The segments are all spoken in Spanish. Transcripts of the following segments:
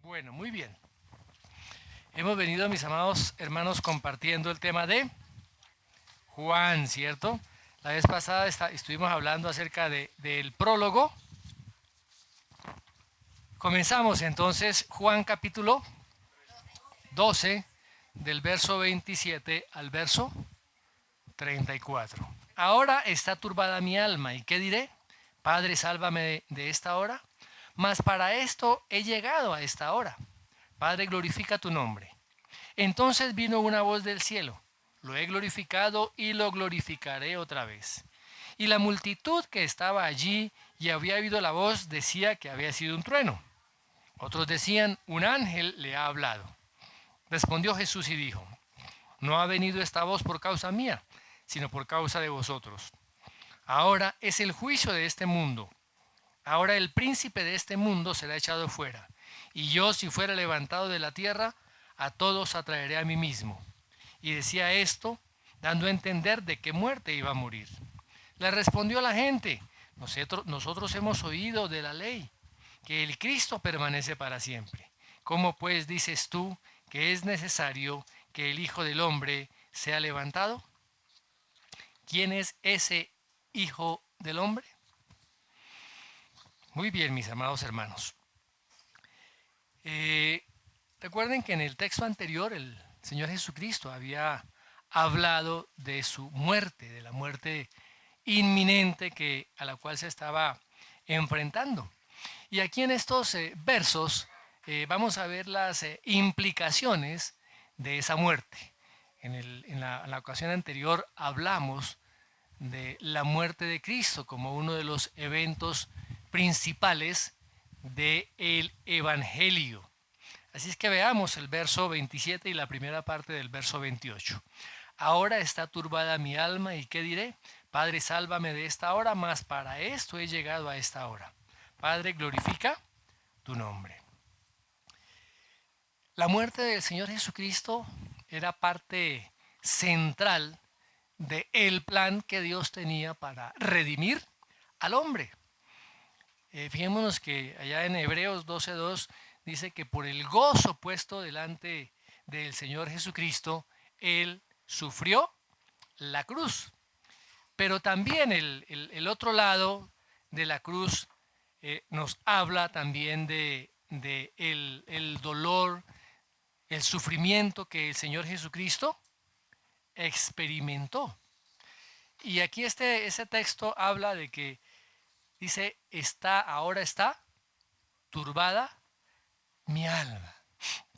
Bueno, muy bien. Hemos venido, mis amados hermanos, compartiendo el tema de Juan, ¿cierto? La vez pasada estuvimos hablando acerca del prólogo. Comenzamos entonces Juan capítulo 12, del verso 27 al verso 34. Ahora está turbada mi alma, ¿y qué diré? Padre, sálvame de esta hora. Mas para esto he llegado a esta hora. Padre, glorifica tu nombre. Entonces vino una voz del cielo. Lo he glorificado y lo glorificaré otra vez. Y la multitud que estaba allí y había oído la voz decía que había sido un trueno. Otros decían, un ángel le ha hablado. Respondió Jesús y dijo, no ha venido esta voz por causa mía, sino por causa de vosotros. Ahora es el juicio de este mundo. Ahora el príncipe de este mundo será echado fuera. Y yo, si fuera levantado de la tierra, a todos atraeré a mí mismo. Y decía esto, dando a entender de qué muerte iba a morir. Le respondió la gente, nosotros hemos oído de la ley, que el Cristo permanece para siempre. ¿Cómo pues dices tú que es necesario que el Hijo del Hombre sea levantado? ¿Quién es ese Hijo del Hombre? Muy bien, mis amados hermanos. Recuerden que en el texto anterior el Señor Jesucristo había hablado de su muerte, de la muerte inminente a la cual se estaba enfrentando. Y aquí en estos versos vamos a ver las implicaciones de esa muerte. En la ocasión anterior hablamos de la muerte de Cristo como uno de los eventos principales del Evangelio. Así es que veamos el verso 27 y la primera parte del verso 28. Ahora está turbada mi alma, ¿y qué diré? Padre, sálvame de esta hora, mas para esto he llegado a esta hora. Padre, glorifica tu nombre. La muerte del Señor Jesucristo era parte central del plan que Dios tenía para redimir al hombre. Fijémonos que allá en Hebreos 12:2 dice que por el gozo puesto delante del Señor Jesucristo, Él sufrió la cruz. Pero también el otro lado de la cruz nos habla también de el dolor, el sufrimiento que el Señor Jesucristo experimentó. Y aquí ese texto habla de que dice, ahora está turbada mi alma.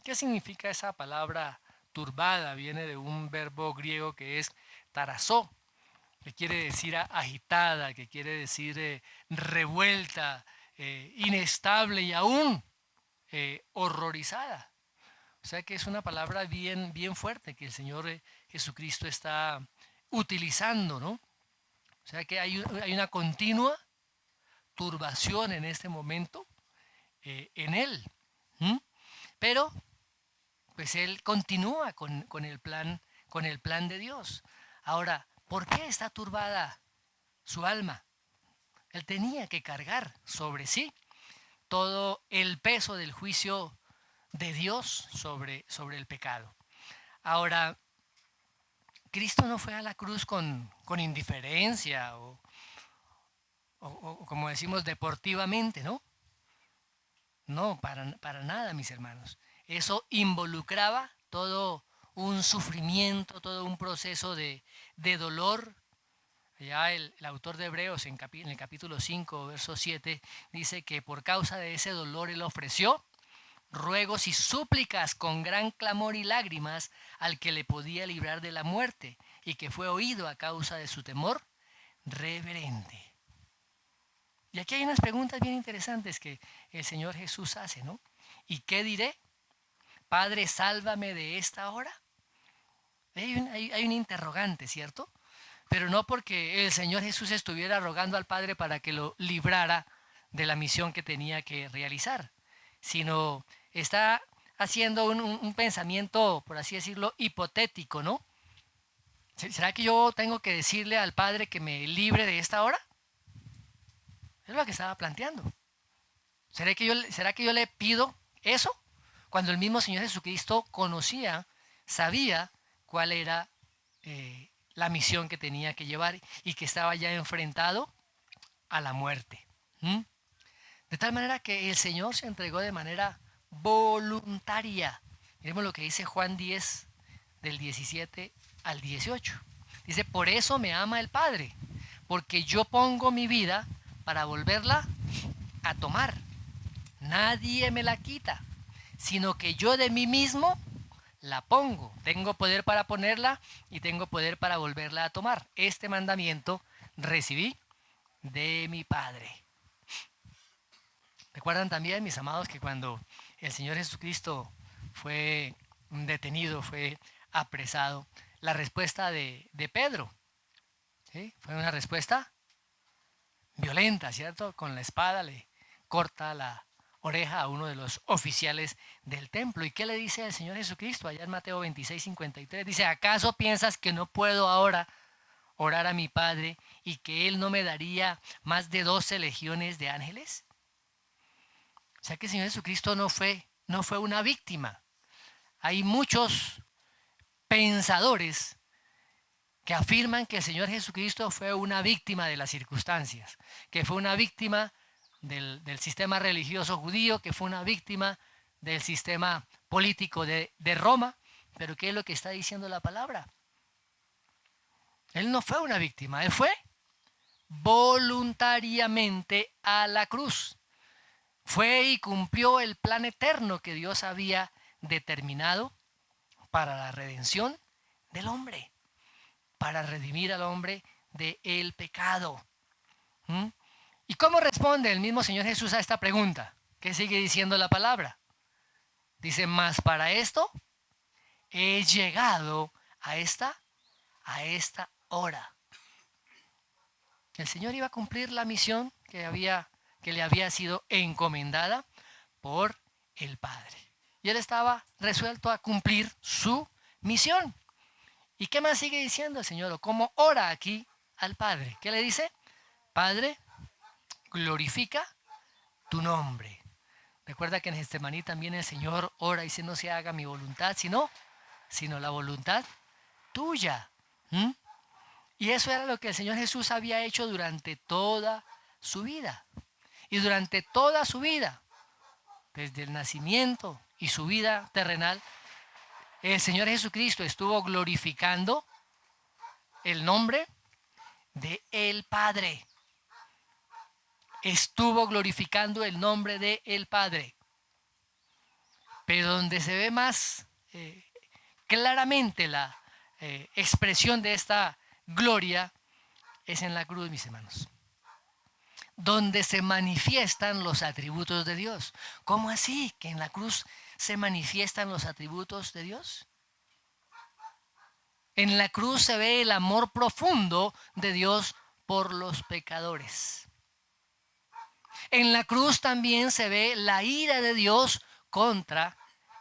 ¿Qué significa esa palabra turbada? Viene de un verbo griego que es tarazó, que quiere decir agitada, que quiere decir revuelta, inestable y aún horrorizada. O sea que es una palabra bien, bien fuerte que el Señor Jesucristo está utilizando, ¿no? O sea que hay una continua turbación en este momento en Él. Pero pues Él continúa con el plan de Dios. Ahora, ¿por qué está turbada su alma? Él tenía que cargar sobre sí todo el peso del juicio de Dios sobre el pecado. Ahora, Cristo no fue a la cruz con indiferencia o como decimos deportivamente, ¿no? No, para nada, mis hermanos. Eso involucraba todo un sufrimiento, todo un proceso de dolor. Ya el autor de Hebreos en el capítulo 5, verso 7, dice que por causa de ese dolor él ofreció ruegos y súplicas con gran clamor y lágrimas al que le podía librar de la muerte y que fue oído a causa de su temor reverente. Y aquí hay unas preguntas bien interesantes que el Señor Jesús hace, ¿no? ¿Y qué diré? Padre, sálvame de esta hora. Hay un interrogante, ¿cierto? Pero no porque el Señor Jesús estuviera rogando al Padre para que lo librara de la misión que tenía que realizar, sino está haciendo un pensamiento, por así decirlo, hipotético, ¿no? ¿Será que yo tengo que decirle al Padre que me libre de esta hora? Es lo que estaba planteando. ¿Será que yo le pido eso? cuando el mismo Señor Jesucristo sabía cuál era la misión que tenía que llevar y que estaba ya enfrentado a la muerte. ¿Mm? De tal manera que el Señor se entregó de manera voluntaria. Miremos lo que dice Juan 10, del 17 al 18. Dice, por eso me ama el Padre, porque yo pongo mi vida para volverla a tomar. Nadie me la quita, sino que yo de mí mismo la pongo. Tengo poder para ponerla y tengo poder para volverla a tomar. Este mandamiento recibí de mi Padre. Recuerdan también, mis amados, que cuando el Señor Jesucristo fue detenido, fue apresado, la respuesta de Pedro, ¿sí? Fue una respuesta violenta, ¿cierto? Con la espada le corta la oreja a uno de los oficiales del templo. ¿Y qué le dice el Señor Jesucristo allá en Mateo 26:53? Dice, ¿acaso piensas que no puedo ahora orar a mi Padre y que Él no me daría más de 12 legiones de ángeles? O sea que el Señor Jesucristo no fue una víctima. Hay muchos pensadores que afirman que el Señor Jesucristo fue una víctima de las circunstancias, que fue una víctima del sistema religioso judío, que fue una víctima del sistema político de Roma. Pero ¿qué es lo que está diciendo la palabra? Él no fue una víctima, él fue voluntariamente a la cruz. Fue y cumplió el plan eterno que Dios había determinado para la redención del hombre, para redimir al hombre del pecado. ¿Y cómo responde el mismo Señor Jesús a esta pregunta? ¿Qué sigue diciendo la palabra? Dice, mas para esto he llegado a esta hora. El Señor iba a cumplir la misión que le había sido encomendada por el Padre. Y Él estaba resuelto a cumplir su misión. ¿Y qué más sigue diciendo el Señor? ¿O cómo ora aquí al Padre? ¿Qué le dice? Padre, glorifica tu nombre. Recuerda que en Getsemaní también el Señor ora y dice, no se haga mi voluntad, sino la voluntad tuya. Y eso era lo que el Señor Jesús había hecho durante toda su vida. Y durante toda su vida, desde el nacimiento y su vida terrenal, el Señor Jesucristo estuvo glorificando el nombre de el Padre. Estuvo glorificando el nombre de el Padre. Pero donde se ve más claramente la expresión de esta gloria es en la cruz, mis hermanos, donde se manifiestan los atributos de Dios. ¿Cómo así que en la cruz se manifiestan los atributos de Dios? En la cruz se ve el amor profundo de Dios por los pecadores. En la cruz también se ve la ira de Dios contra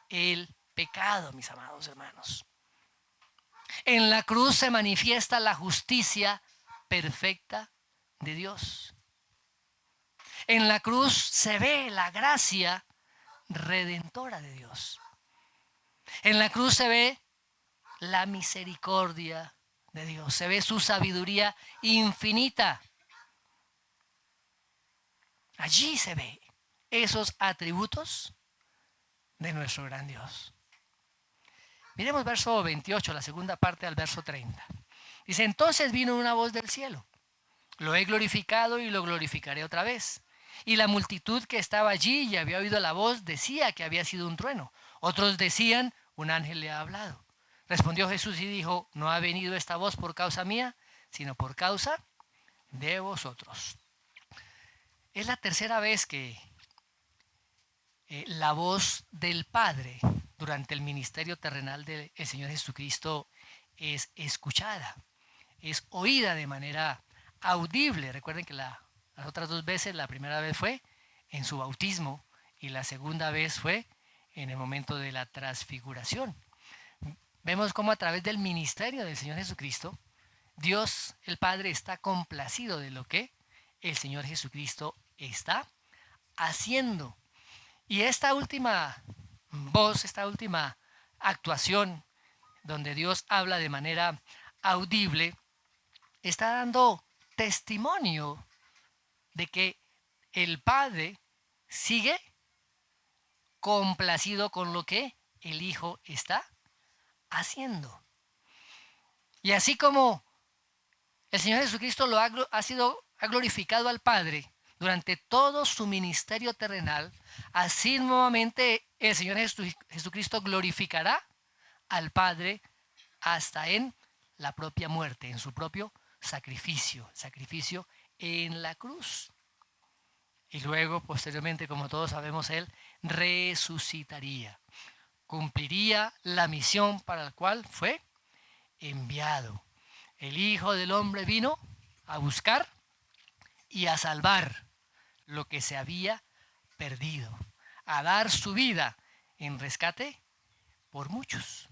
el pecado, mis amados hermanos. En la cruz se manifiesta la justicia perfecta de Dios. En la cruz se ve la gracia redentora de Dios. En la cruz se ve la misericordia de Dios. Se ve su sabiduría infinita. Allí se ve esos atributos de nuestro gran Dios. Miremos verso 28, la segunda parte al verso 30. Dice, entonces vino una voz del cielo. Lo he glorificado y lo glorificaré otra vez. Y la multitud que estaba allí y había oído la voz decía que había sido un trueno. Otros decían, un ángel le ha hablado. Respondió Jesús y dijo, no ha venido esta voz por causa mía, sino por causa de vosotros. Es la tercera vez que la voz del Padre durante el ministerio terrenal del Señor Jesucristo es escuchada, es oída de manera audible. Recuerden que las otras dos veces, la primera vez fue en su bautismo y la segunda vez fue en el momento de la transfiguración. Vemos cómo a través del ministerio del Señor Jesucristo, Dios el Padre está complacido de lo que el Señor Jesucristo está haciendo. Y esta última voz, esta última actuación donde Dios habla de manera audible, está dando testimonio de que el Padre sigue complacido con lo que el Hijo está haciendo. Y así como el Señor Jesucristo ha glorificado al Padre durante todo su ministerio terrenal, así nuevamente el Señor Jesucristo glorificará al Padre hasta en la propia muerte, en su propio sacrificio en la cruz. Y luego, posteriormente, como todos sabemos, Él resucitaría, cumpliría la misión para la cual fue enviado. El Hijo del Hombre vino a buscar y a salvar lo que se había perdido, a dar su vida en rescate por muchos.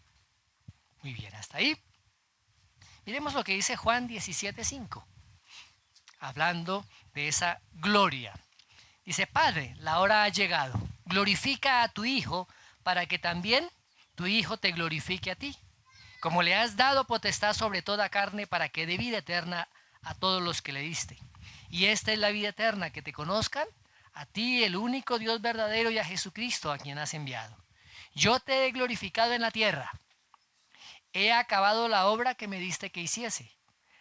Muy bien, hasta ahí. Miremos lo que dice Juan 17:5, hablando de esa gloria. Dice: Padre, la hora ha llegado, glorifica a tu Hijo para que también tu Hijo te glorifique a ti, como le has dado potestad sobre toda carne, para que dé vida eterna a todos los que le diste. Y esta es la vida eterna, que te conozcan a ti, el único Dios verdadero, y a Jesucristo, a quien has enviado. Yo te he glorificado en la tierra. He acabado la obra que me diste que hiciese.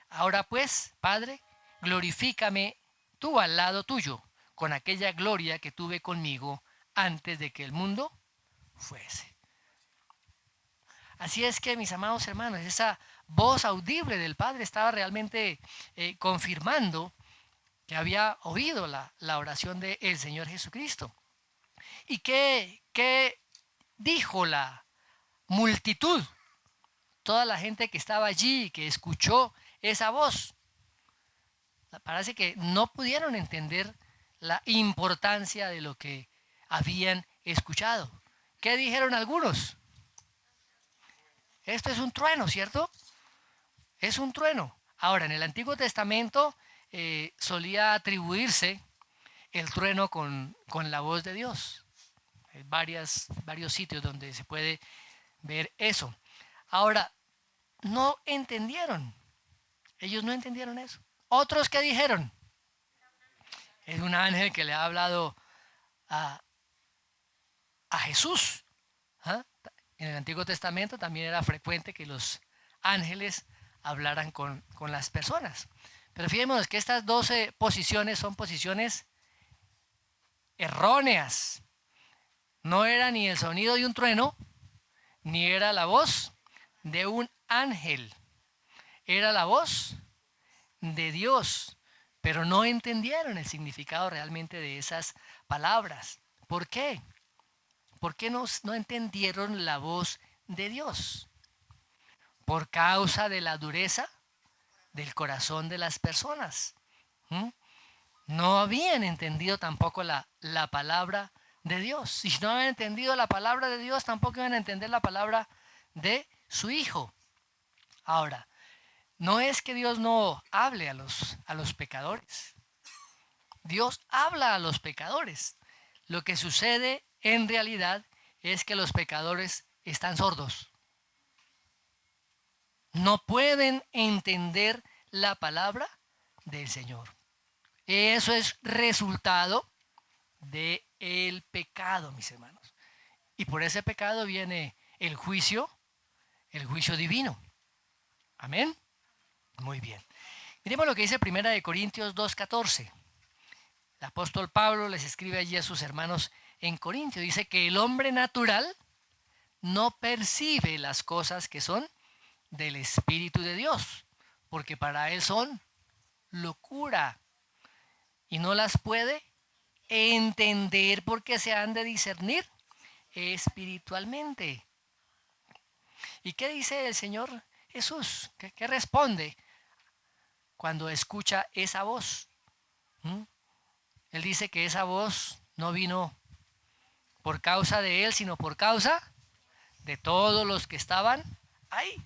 Ahora pues, Padre, glorifícame tú al lado tuyo, con aquella gloria que tuve conmigo antes de que el mundo fuese. Así es que, mis amados hermanos, esa voz audible del Padre estaba realmente confirmando que había oído la oración del Señor Jesucristo. ¿Y qué dijo la multitud? Toda la gente que estaba allí, que escuchó esa voz. Parece que no pudieron entender la importancia de lo que habían escuchado. ¿Qué dijeron algunos? Esto es un trueno, ¿cierto? Es un trueno. Ahora, en el Antiguo Testamento solía atribuirse el trueno con la voz de Dios. Hay varios sitios donde se puede ver eso. Ahora, no entendieron. Ellos no entendieron eso. Otros que dijeron: es un ángel que le ha hablado a Jesús. ¿Ah? En el Antiguo Testamento también era frecuente que los ángeles hablaran con las personas. Pero fijémonos que estas 12 posiciones son posiciones erróneas. No era ni el sonido de un trueno, ni era la voz de un ángel. Era la voz de Dios, pero no entendieron el significado realmente de esas palabras. ¿Por qué? ¿Por qué no entendieron la voz de Dios? Por causa de la dureza del corazón de las personas. No habían entendido tampoco la palabra de Dios. Si no habían entendido la palabra de Dios, tampoco iban a entender la palabra de su Hijo. Ahora, no es que Dios no hable a los pecadores. Dios habla a los pecadores. Lo que sucede en realidad es que los pecadores están sordos. No pueden entender la palabra del Señor. Eso es resultado del pecado, mis hermanos. Y por ese pecado viene el juicio divino. Amén. Muy bien. Miremos lo que dice 1 Corintios 2:14. El apóstol Pablo les escribe allí a sus hermanos en Corintio. Dice que el hombre natural no percibe las cosas que son del Espíritu de Dios, porque para él son locura y no las puede entender, porque se han de discernir espiritualmente. ¿Y qué dice el Señor Jesús? ¿Qué responde cuando escucha esa voz? Él dice que esa voz no vino por causa de él, sino por causa de todos los que estaban ahí.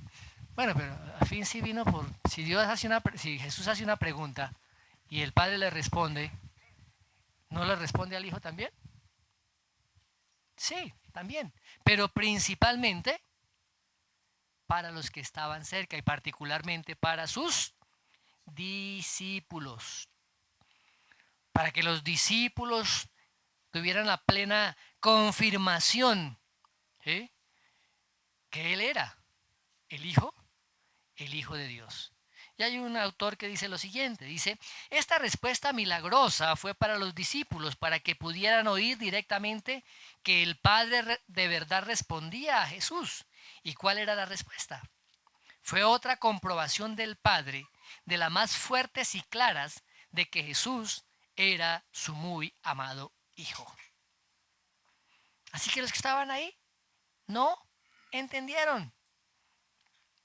Bueno, pero al fin sí vino si Jesús hace una pregunta y el Padre le responde, ¿no le responde al Hijo también? Sí, también, pero principalmente para los que estaban cerca y particularmente para sus discípulos, para que los discípulos tuvieran la plena confirmación, ¿sí?, que Él era el Hijo, el Hijo de Dios. Y hay un autor que dice lo siguiente, dice, esta respuesta milagrosa fue para los discípulos, para que pudieran oír directamente que el Padre de verdad respondía a Jesús. ¿Y cuál era la respuesta? Fue otra comprobación del Padre, de las más fuertes y claras, de que Jesús era su muy amado Hijo. Así que los que estaban ahí no entendieron,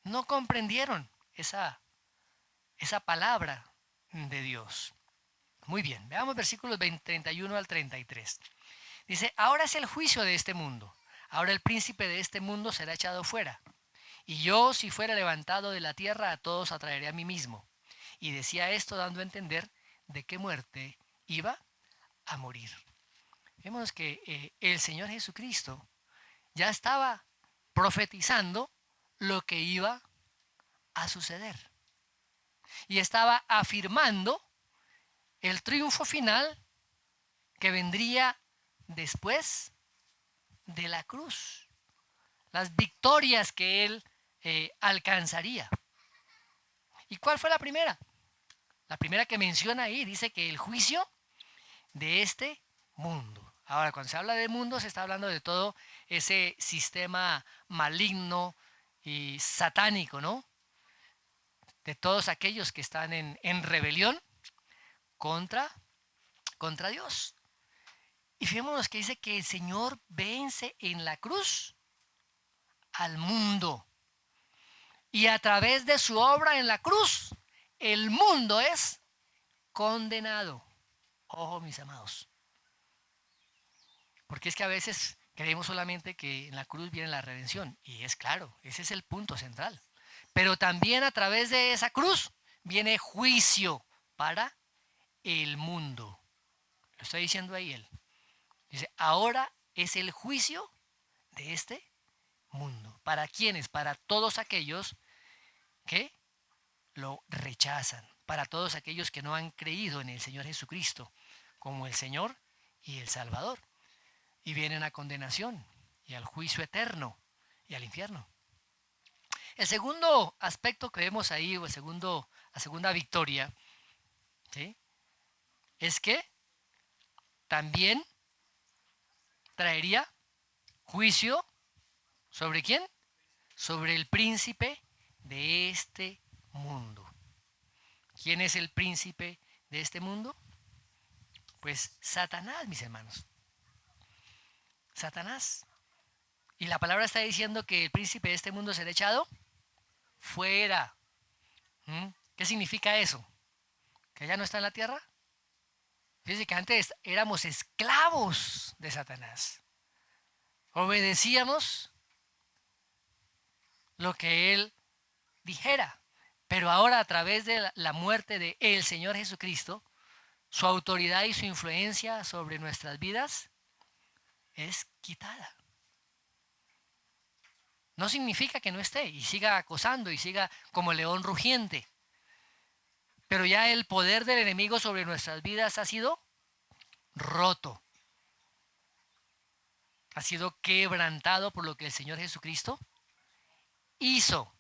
no comprendieron esa palabra de Dios. Muy bien, veamos versículos 31 al 33. Dice, ahora es el juicio de este mundo. Ahora el príncipe de este mundo será echado fuera. Y yo, si fuera levantado de la tierra, a todos atraeré a mí mismo. Y decía esto dando a entender de qué muerte iba a morir. Vemos que el Señor Jesucristo ya estaba profetizando lo que iba a suceder. Y estaba afirmando el triunfo final que vendría después de la cruz. Las victorias que Él alcanzaría. ¿Y cuál fue la primera? La primera que menciona ahí dice que el juicio de este mundo. Ahora, cuando se habla de mundo, se está hablando de todo ese sistema maligno y satánico, ¿no? De todos aquellos que están en rebelión contra Dios. Y fijémonos que dice que el Señor vence en la cruz al mundo. Y a través de su obra en la cruz, el mundo es condenado. Ojo, mis amados. Porque es que a veces creemos solamente que en la cruz viene la redención. Y es claro, ese es el punto central. Pero también a través de esa cruz viene juicio para el mundo. Lo está diciendo ahí él. Dice, ahora es el juicio de este mundo. ¿Para quiénes? Para todos aquellos que lo rechazan. Para todos aquellos que no han creído en el Señor Jesucristo como el Señor y el Salvador. Y vienen a condenación y al juicio eterno y al infierno. El segundo aspecto que vemos ahí, o la segunda victoria, ¿sí?, es que también traería juicio ¿sobre quién? Sobre el príncipe de este mundo. ¿Quién es el príncipe de este mundo? Pues Satanás, mis hermanos. Satanás. Y la palabra está diciendo que el príncipe de este mundo será echado fuera. ¿Qué significa eso? ¿Que ya no está en la tierra? Dice que antes éramos esclavos de Satanás. Obedecíamos lo que él dijera. Pero ahora, a través de la muerte de el Señor Jesucristo, su autoridad y su influencia sobre nuestras vidas es quitada. No significa que no esté y siga acosando y siga como león rugiente. Pero ya el poder del enemigo sobre nuestras vidas ha sido roto. Ha sido quebrantado por lo que el Señor Jesucristo hizo.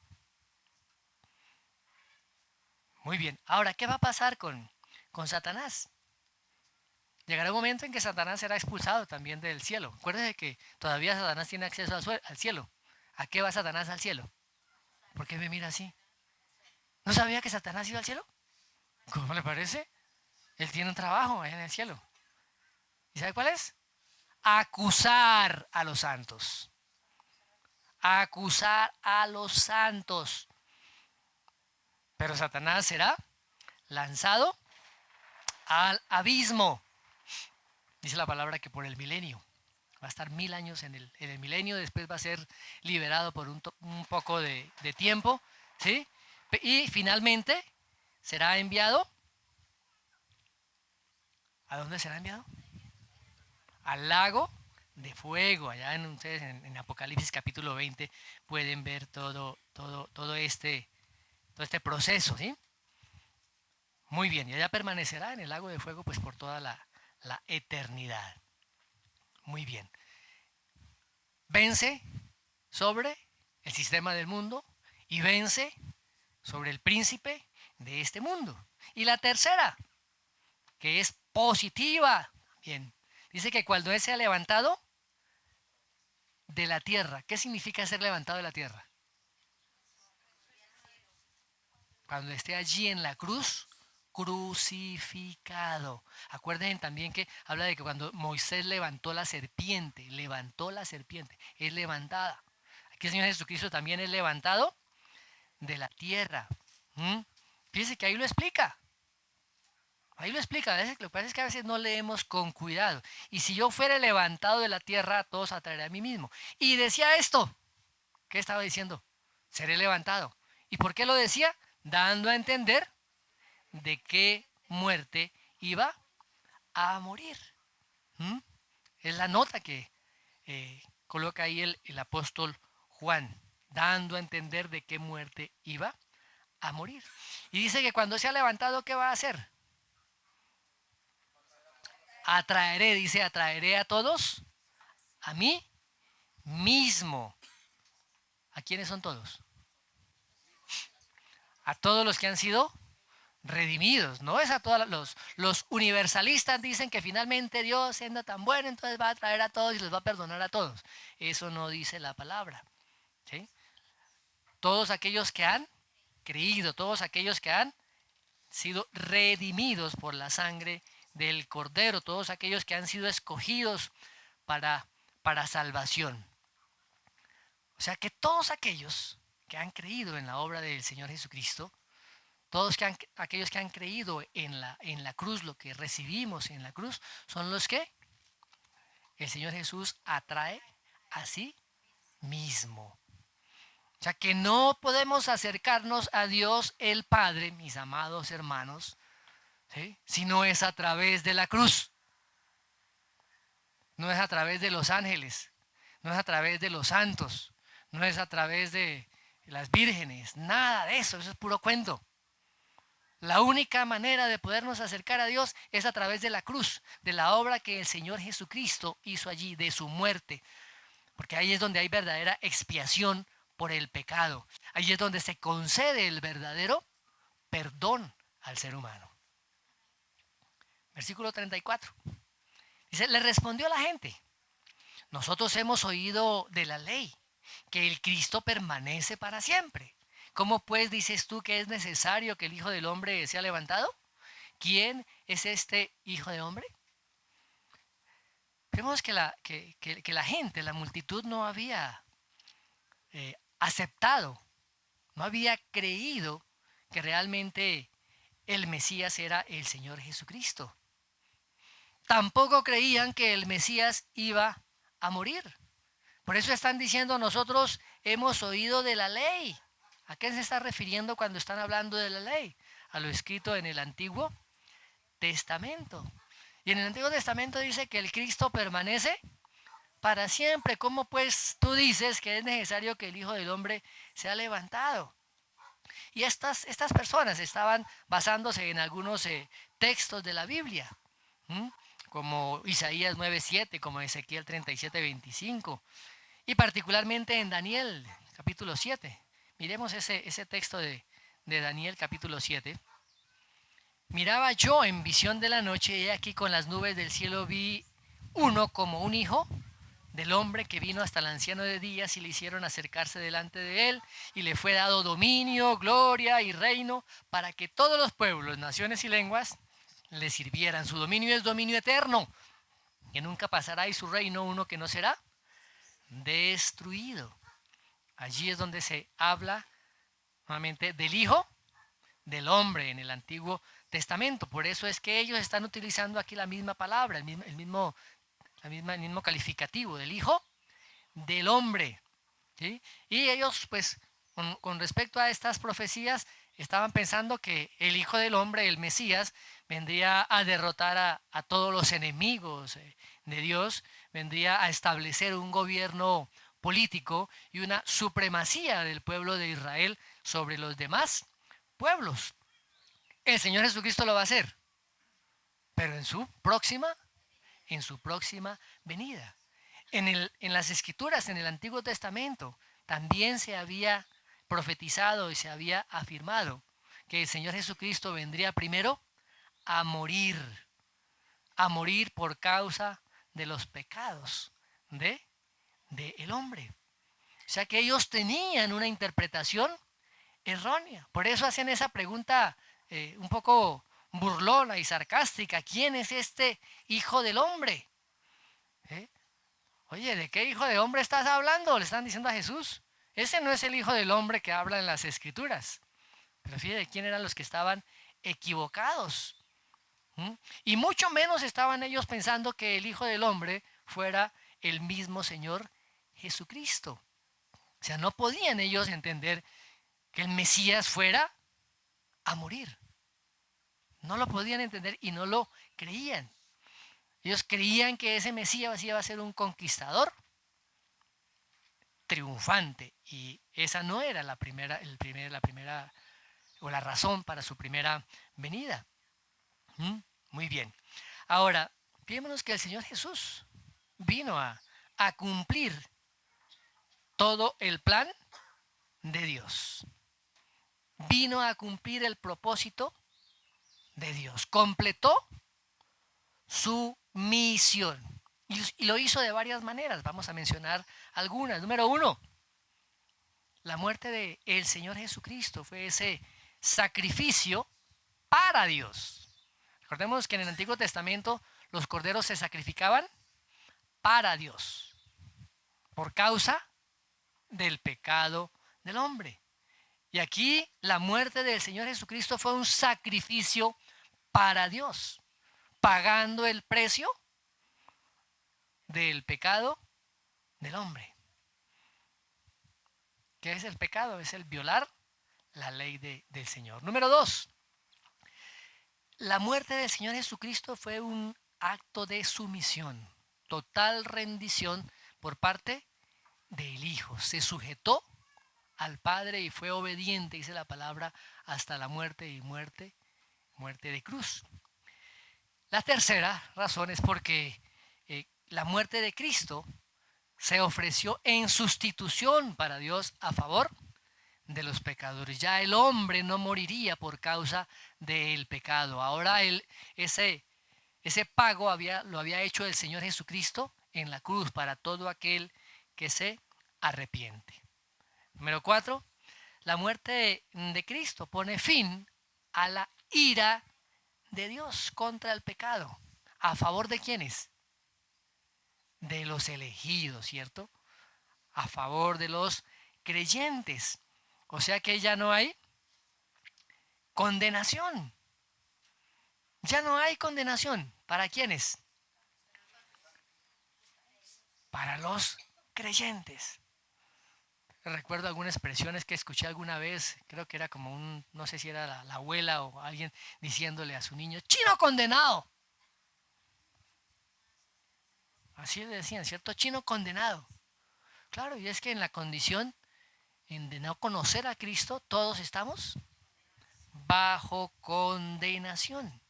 Muy bien. Ahora, ¿qué va a pasar con Satanás? Llegará un momento en que Satanás será expulsado también del cielo. Acuérdense que todavía Satanás tiene acceso al cielo. ¿A qué va Satanás al cielo? ¿Por qué me mira así? ¿No sabía que Satanás iba al cielo? ¿Cómo le parece? Él tiene un trabajo allá en el cielo. ¿Y sabe cuál es? Acusar a los santos. Acusar a los santos. Pero Satanás será lanzado al abismo. Dice la palabra que por el milenio. Va a estar 1000 años en el milenio. Después va a ser liberado por un poco de tiempo. ¿Sí? Y finalmente será enviado. ¿A dónde será enviado? Al lago de fuego. Allá ustedes en Apocalipsis capítulo 20 pueden ver todo este proceso, ¿sí? Muy bien, y allá permanecerá en el lago de fuego pues por toda la eternidad. Muy bien. Vence sobre el sistema del mundo y vence sobre el príncipe de este mundo. Y la tercera, que es positiva, bien, dice que cuando él sea levantado de la tierra, ¿qué significa ser levantado de la tierra? Cuando esté allí en la cruz, crucificado. Acuérdense también que habla de que cuando Moisés levantó la serpiente, es levantada. Aquí el Señor Jesucristo también es levantado de la tierra. Fíjense que ahí lo explica. Ahí lo explica. Lo que pasa es que a veces no leemos con cuidado. Y si yo fuera levantado de la tierra, a todos atraeré a mí mismo. Y decía esto. ¿Qué estaba diciendo? Seré levantado. ¿Y por qué lo decía? Dando a entender de qué muerte iba a morir. Es la nota que coloca ahí el apóstol Juan, dando a entender de qué muerte iba a morir. Y dice que cuando se ha levantado, ¿qué va a hacer? Atraeré, dice, atraeré a todos a mí mismo. ¿A quiénes son todos? A todos los que han sido redimidos, no es a todos los universalistas dicen que finalmente Dios siendo tan bueno entonces va a traer a todos y les va a perdonar a todos. Eso no dice la palabra, ¿sí? Todos aquellos que han creído, todos aquellos que han sido redimidos por la sangre del Cordero, todos aquellos que han sido escogidos para salvación. O sea que todos aquellos que han creído en la obra del Señor Jesucristo, todos aquellos que han creído en la cruz, lo que recibimos en la cruz, son los que el Señor Jesús atrae a sí mismo. O sea que no podemos acercarnos a Dios el Padre, mis amados hermanos, ¿sí? Si no es a través de la cruz. No es a través de los ángeles, no es a través de los santos, no es a través de las vírgenes, nada de eso, eso es puro cuento. La única manera de podernos acercar a Dios es a través de la cruz, de la obra que el Señor Jesucristo hizo allí, de su muerte. Porque ahí es donde hay verdadera expiación por el pecado. Ahí es donde se concede el verdadero perdón al ser humano. Versículo 34. Dice, le respondió la gente, nosotros hemos oído de la ley, que el Cristo permanece para siempre. ¿Cómo pues dices tú que es necesario que el Hijo del Hombre sea levantado? ¿Quién es este Hijo de Hombre? Vemos que la gente, la multitud no había aceptado, no había creído que realmente el Mesías era el Señor Jesucristo. Tampoco creían que el Mesías iba a morir. Por eso están diciendo, nosotros hemos oído de la ley. ¿A qué se está refiriendo cuando están hablando de la ley? A lo escrito en el Antiguo Testamento. Y en el Antiguo Testamento dice que el Cristo permanece para siempre. ¿Cómo pues tú dices que es necesario que el Hijo del Hombre sea levantado? Y estas personas estaban basándose en algunos textos de la Biblia, como Isaías 9:7, como Ezequiel 37:25, y particularmente en Daniel capítulo 7. Miremos ese texto de Daniel capítulo 7. Miraba yo en visión de la noche, y aquí con las nubes del cielo vi uno como un hijo del hombre que vino hasta el anciano de días y le hicieron acercarse delante de él y le fue dado dominio, gloria y reino para que todos los pueblos, naciones y lenguas le sirvieran. Su dominio es dominio eterno, que nunca pasará, y su reino uno que no será destruido. Allí es donde se habla nuevamente del Hijo del Hombre en el Antiguo Testamento. Por eso es que ellos están utilizando aquí la misma palabra, el mismo calificativo del Hijo del Hombre, ¿sí? Y ellos, pues, con respecto a estas profecías, estaban pensando que el Hijo del Hombre, el Mesías, vendría a derrotar a todos los enemigos de Dios, vendría a establecer un gobierno político y una supremacía del pueblo de Israel sobre los demás pueblos. El Señor Jesucristo lo va a hacer, pero en su próxima venida. En las Escrituras, en el Antiguo Testamento, también se había profetizado y se había afirmado que el Señor Jesucristo vendría primero a morir, por causa de los pecados de el hombre. O sea que ellos tenían una interpretación errónea. Por eso hacen esa pregunta un poco burlona y sarcástica. ¿Quién es este hijo del hombre? ¿Eh? Oye, ¿de qué hijo de hombre estás hablando? Le están diciendo a Jesús. Ese no es el hijo del hombre que habla en las Escrituras. Pero fíjate quién eran los que estaban equivocados. Y mucho menos estaban ellos pensando que el hijo del hombre fuera el mismo Señor Jesucristo. O sea, no podían ellos entender que el Mesías fuera a morir. No lo podían entender y no lo creían. Ellos creían que ese Mesías iba a ser un conquistador triunfante, y esa no era la primera o la razón para su primera venida. Muy bien. Ahora, fijémonos que el Señor Jesús vino a cumplir todo el plan de Dios. Vino a cumplir el propósito de Dios. Completó su misión. Y lo hizo de varias maneras. Vamos a mencionar algunas. Número 1, la muerte del Señor Jesucristo fue ese sacrificio para Dios. Recordemos que en el Antiguo Testamento los corderos se sacrificaban para Dios, por causa del pecado del hombre. Y aquí la muerte del Señor Jesucristo fue un sacrificio para Dios, pagando el precio del pecado del hombre. ¿Qué es el pecado? Es el violar la ley del Señor. Número 2, la muerte del Señor Jesucristo fue un acto de sumisión, total rendición por parte del Hijo. Se sujetó al Padre y fue obediente, dice la palabra, hasta la muerte y muerte de cruz. La tercera razón es porque la muerte de Cristo se ofreció en sustitución para Dios a favor de los pecadores. Ya el hombre no moriría por causa del pecado. Ahora ese pago lo había hecho el Señor Jesucristo en la cruz para todo aquel que se arrepiente. Número 4, la muerte de Cristo pone fin a la ira de Dios contra el pecado. ¿A favor de quiénes? De los elegidos, ¿cierto? A favor de los creyentes. O sea que ya no hay condenación. Ya no hay condenación. ¿Para quiénes? Para los creyentes. Recuerdo algunas expresiones que escuché alguna vez, creo que era como no sé si era la abuela o alguien diciéndole a su niño, ¡chino condenado! Así le decían, ¿cierto? Chino condenado. Claro, y es que en la condición de no conocer a Cristo, todos estamos bajo condenación.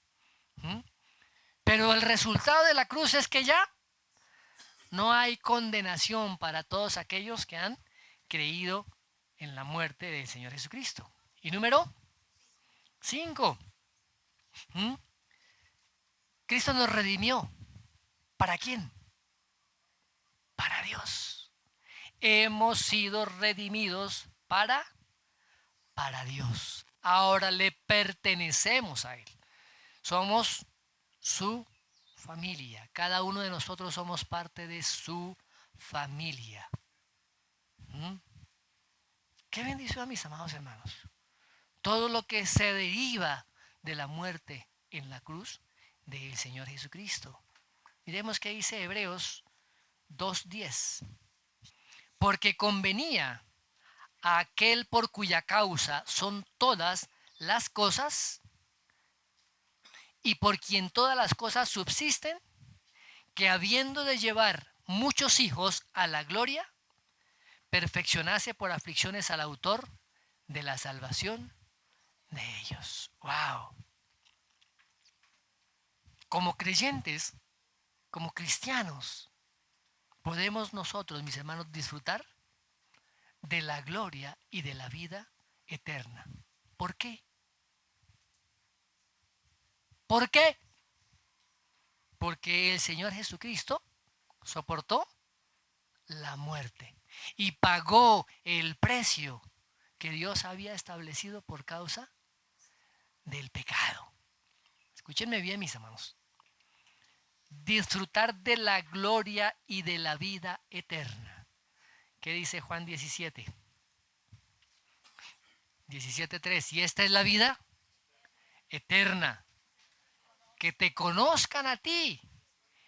Pero el resultado de la cruz es que ya no hay condenación para todos aquellos que han creído en la muerte del Señor Jesucristo. Y número 5. Cristo nos redimió. ¿Para quién? Para Dios. Hemos sido redimidos para Dios. Ahora le pertenecemos a Él. Somos su familia. Cada uno de nosotros somos parte de su familia. Qué bendición, mis amados hermanos. Todo lo que se deriva de la muerte en la cruz del Señor Jesucristo. Miremos qué dice Hebreos 2:10. Porque convenía a aquel por cuya causa son todas las cosas y por quien todas las cosas subsisten, que habiendo de llevar muchos hijos a la gloria, perfeccionase por aflicciones al autor de la salvación de ellos. ¡Wow! Como creyentes, como cristianos, podemos nosotros, mis hermanos, disfrutar de la gloria y de la vida eterna. ¿Por qué? ¿Por qué? Porque el Señor Jesucristo soportó la muerte y pagó el precio que Dios había establecido por causa del pecado. Escúchenme bien, mis hermanos. Disfrutar de la gloria y de la vida eterna. ¿Qué dice Juan 17? 17:3. Y esta es la vida eterna, que te conozcan a ti,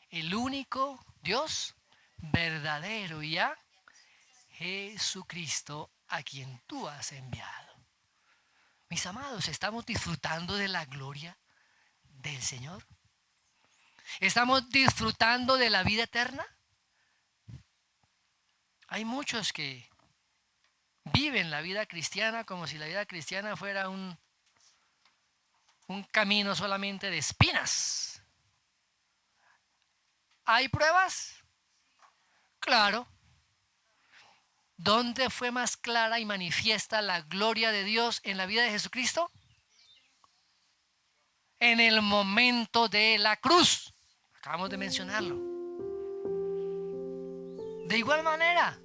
el único Dios verdadero, y a Jesucristo, a quien tú has enviado. Mis amados, ¿estamos disfrutando de la gloria del Señor? ¿Estamos disfrutando de la vida eterna? Hay muchos que viven la vida cristiana como si la vida cristiana fuera un camino solamente de espinas. ¿Hay pruebas? Claro. ¿Dónde fue más clara y manifiesta la gloria de Dios en la vida de Jesucristo? En el momento de la cruz. Acabamos de mencionarlo. De igual manera,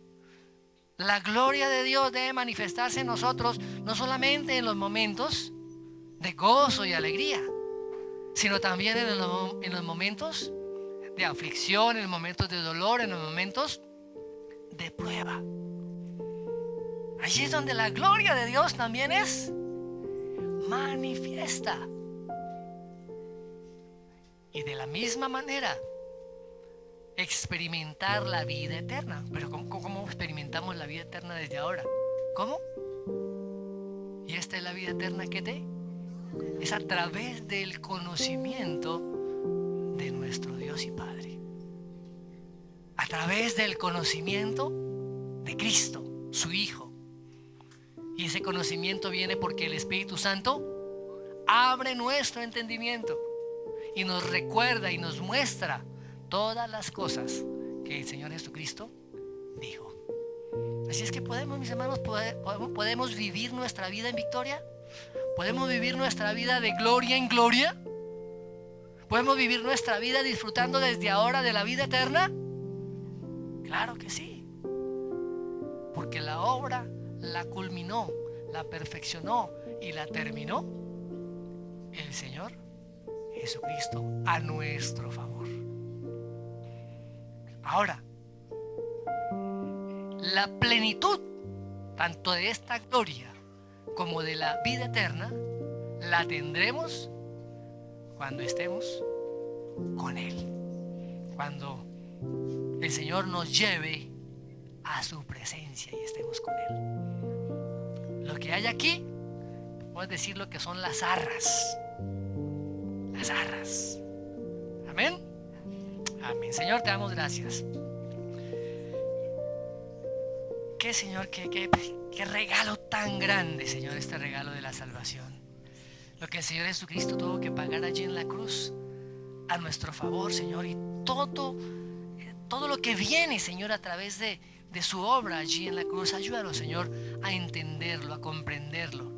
la gloria de Dios debe manifestarse en nosotros no solamente en los momentos de gozo y alegría, sino también en los momentos de aflicción, en los momentos de dolor, en los momentos de prueba. Allí es donde la gloria de Dios también es manifiesta. Y de la misma manera, experimentar la vida eterna. Pero ¿cómo experimentamos la vida eterna desde ahora? ¿Cómo? Y esta es la vida eterna que es a través del conocimiento de nuestro Dios y Padre. A través del conocimiento de Cristo, su Hijo. Y ese conocimiento viene porque el Espíritu Santo abre nuestro entendimiento y nos recuerda y nos muestra todas las cosas que el Señor Jesucristo dijo. Así es que podemos, mis hermanos, podemos vivir nuestra vida en victoria. Podemos vivir nuestra vida de gloria en gloria. Podemos vivir nuestra vida disfrutando desde ahora de la vida eterna. Claro que sí. Porque la obra la culminó, la perfeccionó y la terminó el Señor Jesucristo a nuestro favor. Ahora, la plenitud tanto de esta gloria como de la vida eterna la tendremos cuando estemos con Él, cuando el Señor nos lleve a su presencia y estemos con Él. Lo que hay aquí, podemos decir lo que son las arras. Las arras. Amén. Amén. Señor, te damos gracias. Qué Señor, qué regalo tan grande, Señor, este regalo de la salvación. Lo que el Señor Jesucristo tuvo que pagar allí en la cruz a nuestro favor, Señor, y todo lo que viene, Señor, a través de su obra allí en la cruz. Ayúdanos, Señor, a entenderlo, a comprenderlo.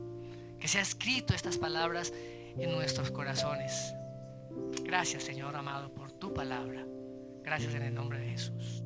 Que sea escrito estas palabras en nuestros corazones. Gracias, Señor amado, por tu palabra. Gracias en el nombre de Jesús.